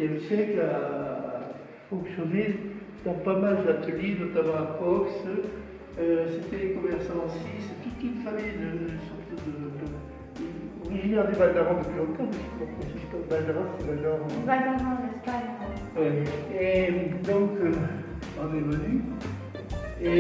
XVIIIe siècle a fonctionné dans pas mal d'ateliers, notamment à Cox. C'était les commerçants aussi, c'est toute une famille originaire du Val d'Aran depuis longtemps, parce que Val d'Aran, c'est Val d'Aran. Val d'Aran, en Espagne. Ouais. Et donc, on est venu. Et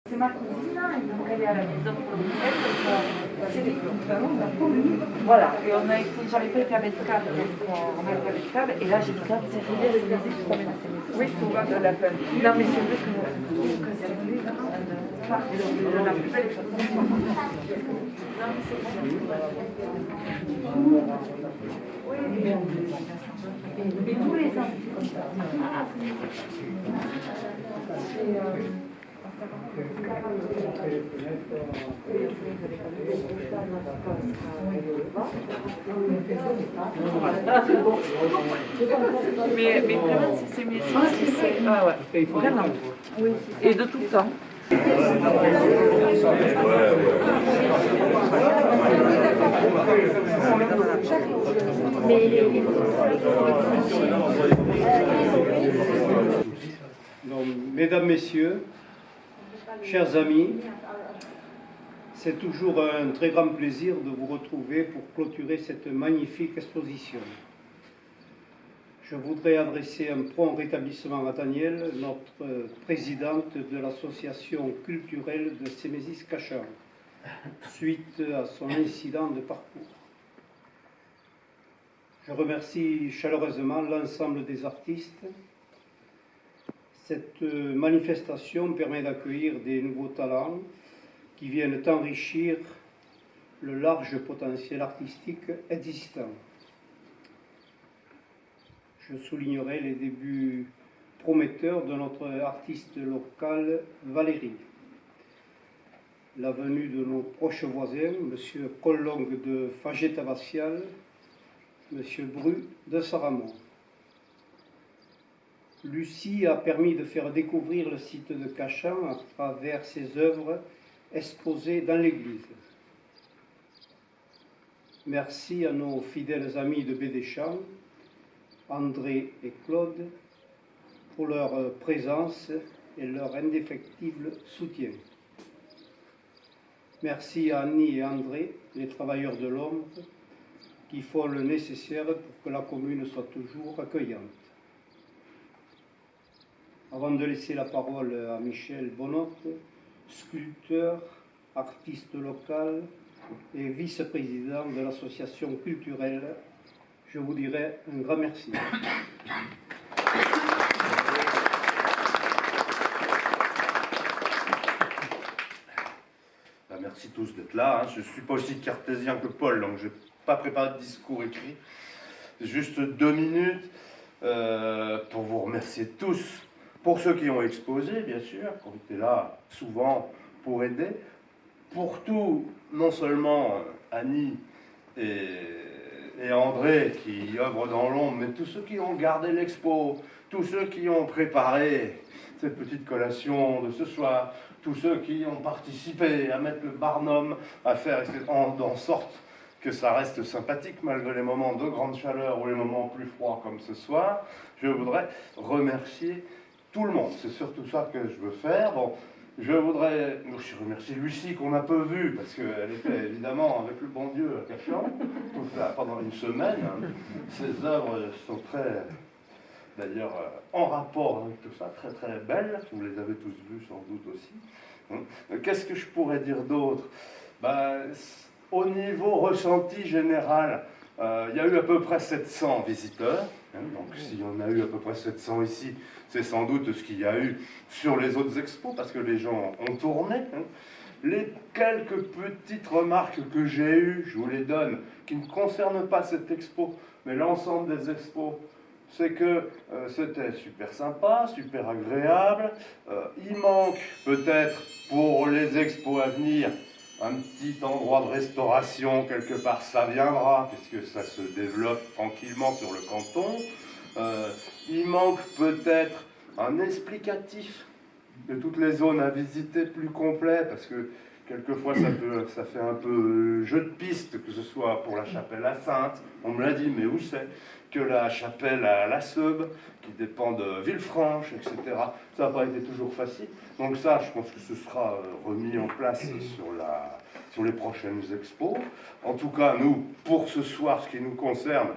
C'est ma cousine, ils ont allé à la maison pour le week-end, c'est l'équivalent de la commune. Voilà, et on a été, j'avais pas été avec câble, on a été avec câble, et là j'ai dit, quand c'est arrivé, c'est vas-y, je t'emmène à Sénégal. Oui, je trouve de la peine. Non, mais c'est vrai que c'est lui, la plus belle chose. Non, mais c'est oui, mais tous les ans, c'est comme ça. Mais vraiment, c'est mes ah ouais, vraiment. Oui. Et de tout temps. Donc, mesdames, messieurs, chers amis, c'est toujours un très grand plaisir de vous retrouver pour clôturer cette magnifique exposition. Je voudrais adresser un prompt rétablissement à Danielle, notre présidente de l'association culturelle de Sémésis-Cachan, suite à son incident de parcours. Je remercie chaleureusement l'ensemble des artistes. Cette manifestation permet d'accueillir des nouveaux talents qui viennent enrichir le large potentiel artistique existant. Je soulignerai les débuts prometteurs de notre artiste local Valérie. La venue de nos proches voisins, M. Collong de Faget-Tabassial, M. Bru de Saramon. Lucie a permis de faire découvrir le site de Cachan à travers ses œuvres exposées dans l'église. Merci à nos fidèles amis de Bédeschamps, André et Claude, pour leur présence et leur indéfectible soutien. Merci à Annie et André, les travailleurs de l'ombre, qui font le nécessaire pour que la commune soit toujours accueillante. Avant de laisser la parole à Michel Bonotte, sculpteur, artiste local et vice-président de l'association culturelle, je vous dirai un grand merci. Merci tous d'être là. Je ne suis pas aussi cartésien que Paul, donc je n'ai pas préparé de discours écrit. Juste 2 minutes pour vous remercier tous. Pour ceux qui ont exposé, bien sûr, qui ont été là souvent pour aider. Pour tout, non seulement Annie et et André qui œuvrent dans l'ombre, mais tous ceux qui ont gardé l'expo, tous ceux qui ont préparé cette petite collation de ce soir, tous ceux qui ont participé à mettre le barnum, à faire en sorte que ça reste sympathique malgré les moments de grande chaleur ou les moments plus froids comme ce soir, je voudrais remercier tout le monde. C'est surtout ça que je veux faire. Bon, je voudrais aussi remercier Lucie qu'on a peu vue, parce qu'elle était évidemment avec le bon Dieu à Cachan pendant une semaine. Ses œuvres sont très, d'ailleurs, en rapport avec tout ça, très très belles. Vous les avez tous vues sans doute aussi. Qu'est-ce que je pourrais dire d'autre? Au niveau ressenti général, il y a eu à peu près 700 visiteurs. Donc s'il y en a eu à peu près 700 ici, c'est sans doute ce qu'il y a eu sur les autres expos, parce que les gens ont tourné. Les quelques petites remarques que j'ai eues, je vous les donne, qui ne concernent pas cette expo, mais l'ensemble des expos, c'est que c'était super sympa, super agréable. Il manque peut-être pour les expos à venir un petit endroit de restauration quelque part, ça viendra, puisque ça se développe tranquillement sur le canton. Il manque peut-être un explicatif de toutes les zones à visiter plus complet, parce que quelquefois ça fait un peu jeu de piste, que ce soit pour la chapelle à Sainte, on me l'a dit, mais où c'est, que la chapelle à la Seube, qui dépend de Villefranche, etc. Ça n'a pas été toujours facile. Donc ça, je pense que ce sera remis en place sur les prochaines expos. En tout cas, nous, pour ce soir, ce qui nous concerne,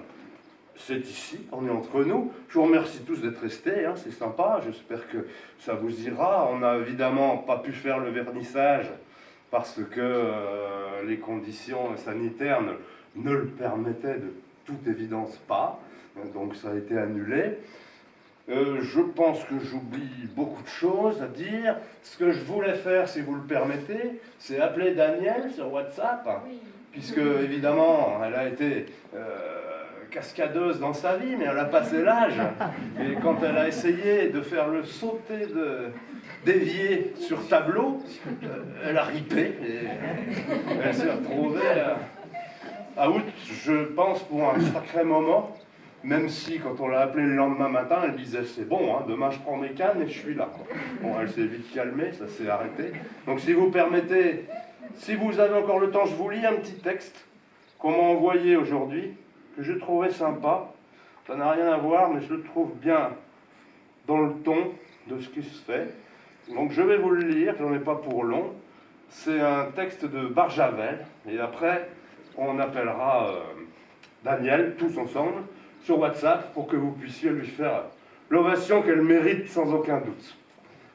c'est ici, on est entre nous. Je vous remercie tous d'être restés, hein, c'est sympa, j'espère que ça vous ira. On n'a évidemment pas pu faire le vernissage parce que les conditions sanitaires ne le permettaient de toute évidence pas, donc ça a été annulé. Je pense que j'oublie beaucoup de choses à dire. Ce que je voulais faire, si vous le permettez, c'est appeler Danielle sur WhatsApp, puisque évidemment, elle a été cascadeuse dans sa vie, mais elle a passé l'âge. Et quand elle a essayé de faire le sauté d'évier sur tableau, elle a ripé. Et elle s'est retrouvée à août, je pense, pour un sacré moment. Même si, quand on l'a appelée le lendemain matin, elle disait « c'est bon, hein, demain je prends mes cannes et je suis là ». Bon, elle s'est vite calmée, ça s'est arrêté. Donc si vous permettez, si vous avez encore le temps, je vous lis un petit texte qu'on m'a envoyé aujourd'hui, que je trouvais sympa. Ça n'a rien à voir, mais je le trouve bien dans le ton de ce qui se fait. Donc je vais vous le lire, j'en ai pas pour long. C'est un texte de Barjavel, et après on appellera Danielle, tous ensemble, sur WhatsApp pour que vous puissiez lui faire l'ovation qu'elle mérite sans aucun doute.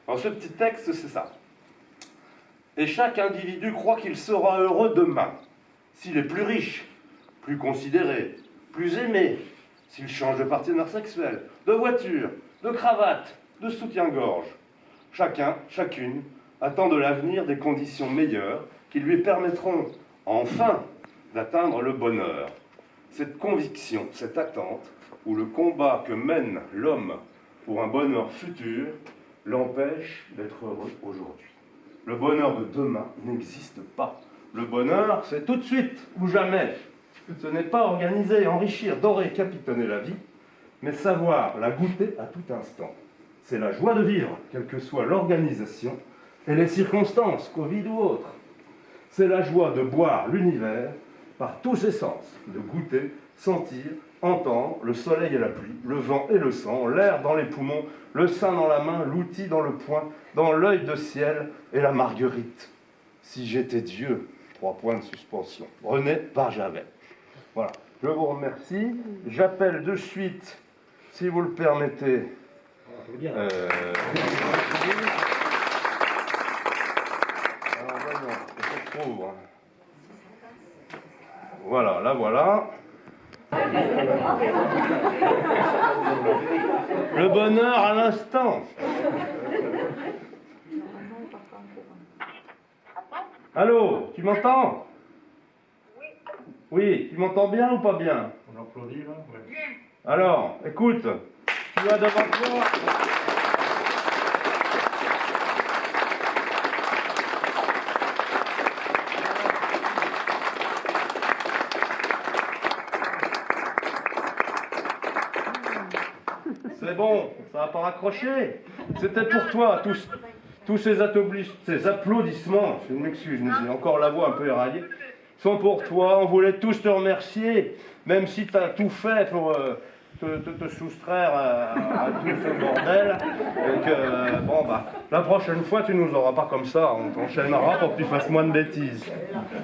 Alors ce petit texte, c'est ça. Et chaque individu croit qu'il sera heureux demain, s'il est plus riche, plus considéré, plus aimé, s'il change de partenaire sexuel, de voiture, de cravate, de soutien-gorge. Chacun, chacune, attend de l'avenir des conditions meilleures qui lui permettront enfin d'atteindre le bonheur. Cette conviction, cette attente, ou le combat que mène l'homme pour un bonheur futur, l'empêche d'être heureux aujourd'hui. Le bonheur de demain n'existe pas. Le bonheur, c'est tout de suite ou jamais. Ce n'est pas organiser, enrichir, dorer, capitonner la vie, mais savoir la goûter à tout instant. C'est la joie de vivre, quelle que soit l'organisation et les circonstances, Covid ou autres. C'est la joie de boire l'univers par tous ses sens, de goûter, sentir, entendre, le soleil et la pluie, le vent et le sang, l'air dans les poumons, le sein dans la main, l'outil dans le poing, dans l'œil de ciel et la marguerite. Si j'étais Dieu, 3 points de suspension. René Barjavel. Voilà, je vous remercie. J'appelle de suite, si vous le permettez, alors voyons, je trouve. Voilà, là voilà. Le bonheur à l'instant. Allô, tu m'entends? Oui, tu m'entends bien ou pas bien? On applaudit là? Ouais. Alors, écoute, tu as devant toi... C'est bon, ça va pas raccrocher. C'était pour toi, tous ces applaudissements, je m'excuse, j'ai encore la voix un peu éraillée, sont pour toi. On voulait tous te remercier, même si tu as tout fait pour te soustraire à tout ce bordel. Et que, bon, bah, la prochaine fois, tu nous auras pas comme ça. On t'enchaînera pour que tu fasses moins de bêtises.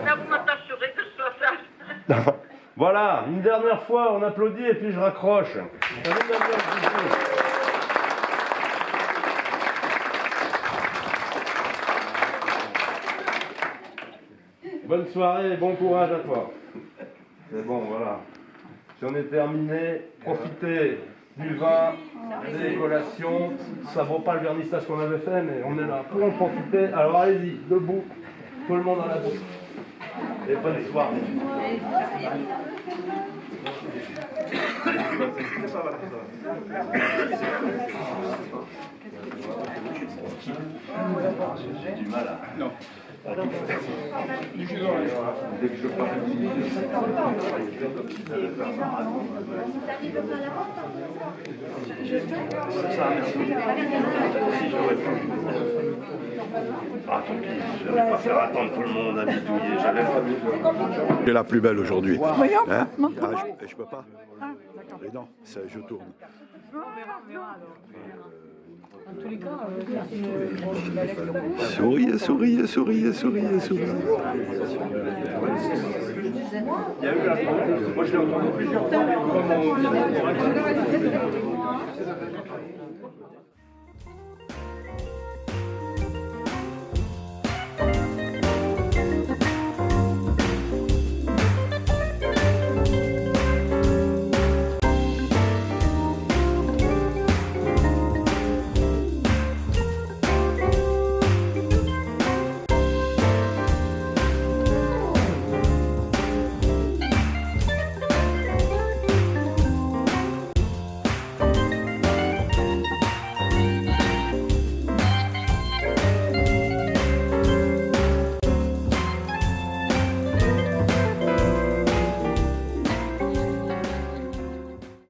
Là, vous m'attacherez que je sois sage. Voilà, une dernière fois, on applaudit et puis je raccroche. Bonne soirée et bon courage à toi. C'est bon, voilà. J'en ai terminé. Profitez du vin, des collations. Ça vaut pas le vernissage qu'on avait fait, mais on est là pour en profiter. Alors allez-y, debout. Tout le monde à la bouche. Et bonne soirée. J'ai du mal à... Non. Dès que je parle Ah, tant pis, je vais pas faire attendre tout le monde à bidouiller, j'avais pas vu. C'est la plus belle aujourd'hui. Hein je peux pas. Et non, je tourne. En tous les cas, Souris, souris, souris, souris, souris. Il y a eu la moi je l'ai entendu plusieurs fois, mais comment...